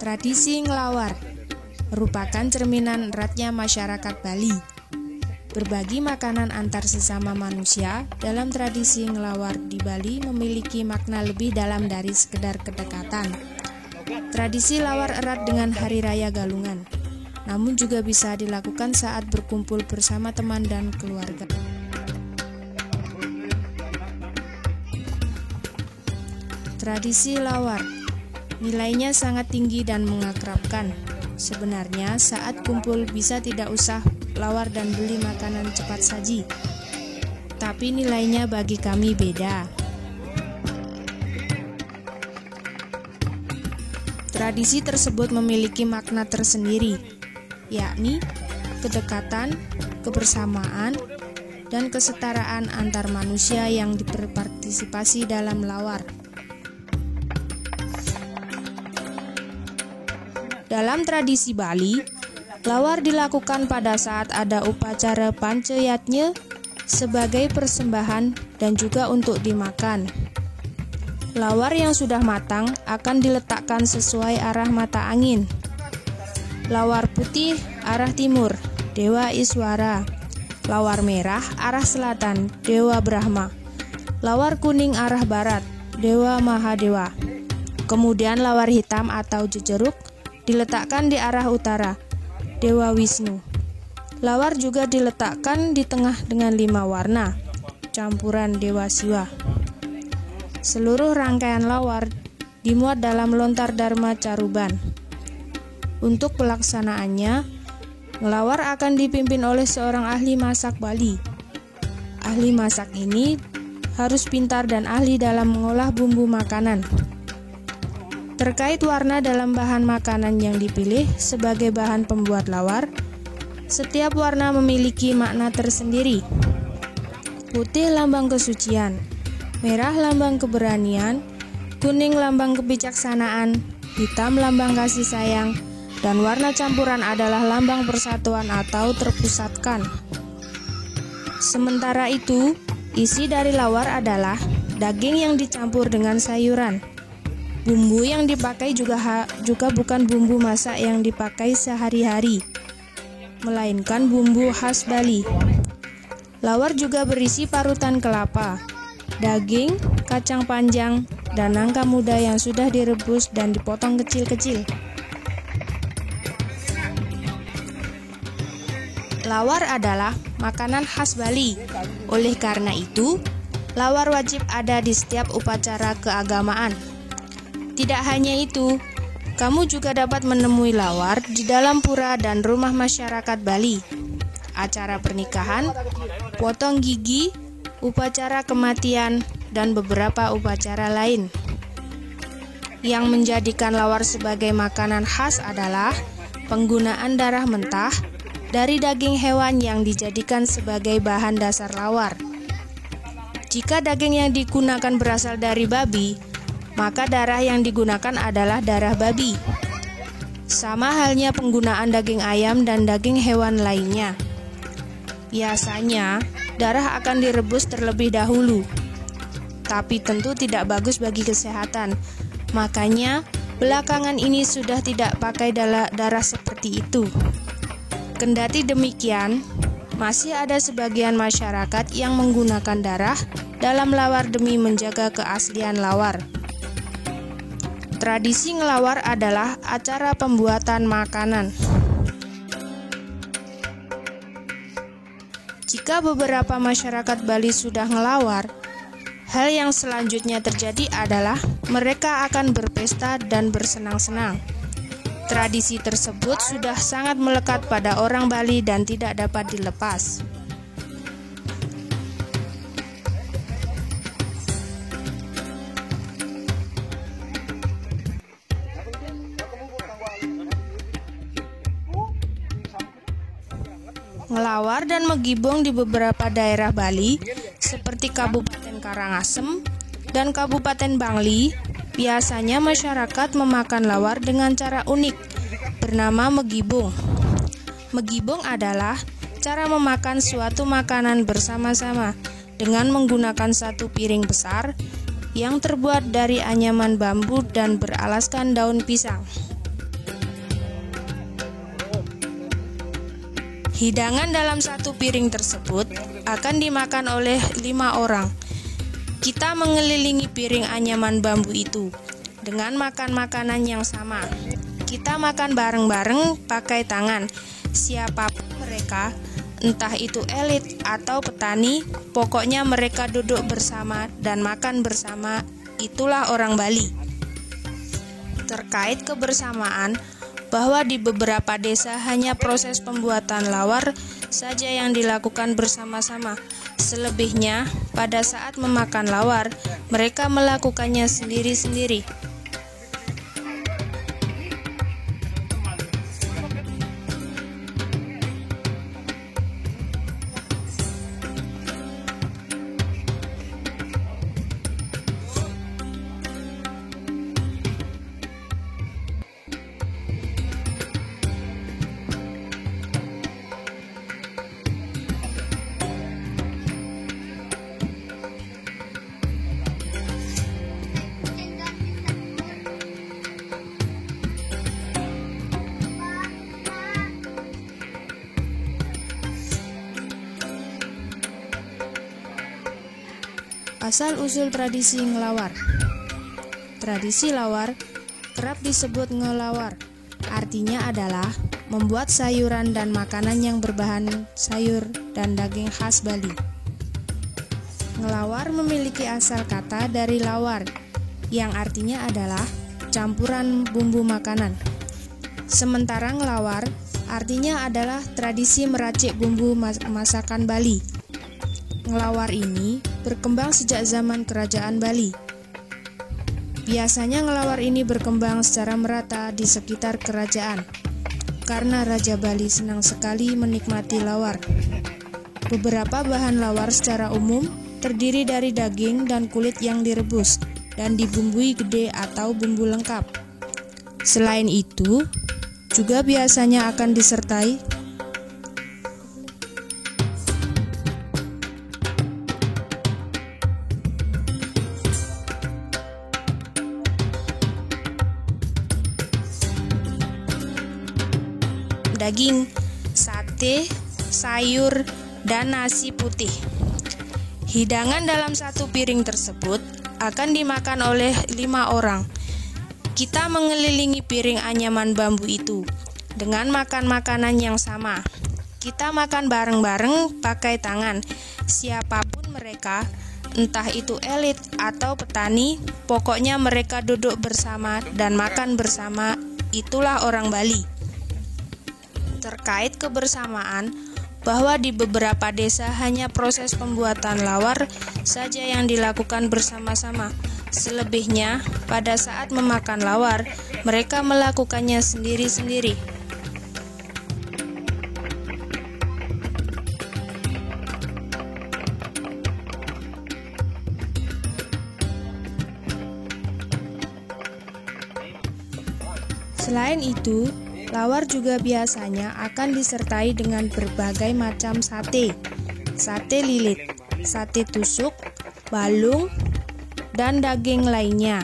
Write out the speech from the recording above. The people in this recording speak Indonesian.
Tradisi ngelawar merupakan cerminan eratnya masyarakat Bali. Berbagi makanan antar sesama manusia dalam tradisi ngelawar di Bali memiliki makna lebih dalam dari sekedar kedekatan. Tradisi lawar erat dengan Hari Raya Galungan, namun juga bisa dilakukan saat berkumpul bersama teman dan keluarga. Tradisi lawar nilainya sangat tinggi dan mengakrabkan. Sebenarnya saat kumpul bisa tidak usah lawar dan beli makanan cepat saji, tapi nilainya bagi kami beda. Tradisi tersebut memiliki makna tersendiri, yakni kedekatan, kebersamaan, dan kesetaraan antar manusia yang berpartisipasi dalam lawar. Dalam tradisi Bali, lawar dilakukan pada saat ada upacara panceyatnya sebagai persembahan dan juga untuk dimakan. Lawar yang sudah matang akan diletakkan sesuai arah mata angin. Lawar putih arah timur, Dewa Iswara. Lawar merah arah selatan, Dewa Brahma. Lawar kuning arah barat, Dewa Mahadewa. Kemudian lawar hitam atau jejeruk diletakkan di arah utara, Dewa Wisnu. Lawar juga diletakkan di tengah dengan 5 warna, campuran Dewa Siwa. Seluruh rangkaian lawar dimuat dalam lontar Dharma Caruban. Untuk pelaksanaannya, ngelawar akan dipimpin oleh seorang ahli masak Bali. Ahli masak ini harus pintar dan ahli dalam mengolah bumbu makanan. Terkait warna dalam bahan makanan yang dipilih sebagai bahan pembuat lawar, setiap warna memiliki makna tersendiri. Putih lambang kesucian, merah lambang keberanian, kuning lambang kebijaksanaan, hitam lambang kasih sayang, dan warna campuran adalah lambang persatuan atau terpusatkan. Sementara itu, isi dari lawar adalah daging yang dicampur dengan sayuran. Bumbu yang dipakai juga bukan bumbu masak yang dipakai sehari-hari, melainkan bumbu khas Bali. Lawar juga berisi parutan kelapa, daging, kacang panjang, dan nangka muda yang sudah direbus dan dipotong kecil-kecil. Lawar adalah makanan khas Bali. Oleh karena itu, lawar wajib ada di setiap upacara keagamaan. Tidak hanya itu, kamu juga dapat menemui lawar di dalam pura dan rumah masyarakat Bali, acara pernikahan, potong gigi, upacara kematian, dan beberapa upacara lain. Yang menjadikan lawar sebagai makanan khas adalah penggunaan darah mentah dari daging hewan yang dijadikan sebagai bahan dasar lawar. Jika daging yang digunakan berasal dari babi, maka darah yang digunakan adalah darah babi. Sama halnya penggunaan daging ayam dan daging hewan lainnya. Biasanya, darah akan direbus terlebih dahulu, tapi tentu tidak bagus bagi kesehatan. Makanya, belakangan ini sudah tidak pakai darah seperti itu. Kendati demikian, masih ada sebagian masyarakat yang menggunakan darah dalam lawar demi menjaga keaslian lawar. Tradisi ngelawar adalah acara pembuatan makanan. Jika beberapa masyarakat Bali sudah ngelawar, hal yang selanjutnya terjadi adalah mereka akan berpesta dan bersenang-senang. Tradisi tersebut sudah sangat melekat pada orang Bali dan tidak dapat dilepas. Ngelawar dan megibong di beberapa daerah Bali, seperti Kabupaten Karangasem dan Kabupaten Bangli, biasanya masyarakat memakan lawar dengan cara unik, bernama megibong. Megibong adalah cara memakan suatu makanan bersama-sama dengan menggunakan satu piring besar yang terbuat dari anyaman bambu dan beralaskan daun pisang. Hidangan dalam satu piring tersebut akan dimakan oleh 5 orang. Kita mengelilingi piring anyaman bambu itu dengan makan makanan yang sama. Kita makan bareng-bareng pakai tangan. Siapapun mereka, entah itu elit atau petani, pokoknya mereka duduk bersama dan makan bersama. Itulah orang Bali. Terkait kebersamaan, bahwa di beberapa desa hanya proses pembuatan lawar saja yang dilakukan bersama-sama. Selebihnya, pada saat memakan lawar, mereka melakukannya sendiri-sendiri. Asal-usul tradisi ngelawar. Tradisi lawar kerap disebut ngelawar. Artinya adalah membuat sayuran dan makanan yang berbahan sayur dan daging khas Bali. Ngelawar memiliki asal kata dari lawar, yang artinya adalah campuran bumbu makanan. Sementara ngelawar artinya adalah tradisi meracik bumbu masakan Bali. Ngelawar ini berkembang sejak zaman Kerajaan Bali. Biasanya ngelawar ini berkembang secara merata di sekitar kerajaan, karena Raja Bali senang sekali menikmati lawar. Beberapa bahan lawar secara umum terdiri dari daging dan kulit yang direbus dan dibumbui gede atau bumbu lengkap. Selain itu, juga biasanya akan disertai daging, sate, sayur, dan nasi putih. Hidangan dalam satu piring tersebut akan dimakan oleh 5 orang. Kita mengelilingi piring anyaman bambu itu dengan makan makanan yang sama. Kita makan bareng-bareng pakai tangan. Siapapun mereka, entah itu elit atau petani, pokoknya mereka duduk bersama dan makan bersama. Itulah orang Bali. Terkait kebersamaan, bahwa di beberapa desa hanya proses pembuatan lawar saja yang dilakukan bersama-sama. Selebihnya, pada saat memakan lawar, mereka melakukannya sendiri-sendiri. Selain itu, lawar juga biasanya akan disertai dengan berbagai macam sate, sate lilit, sate tusuk, balung, dan daging lainnya.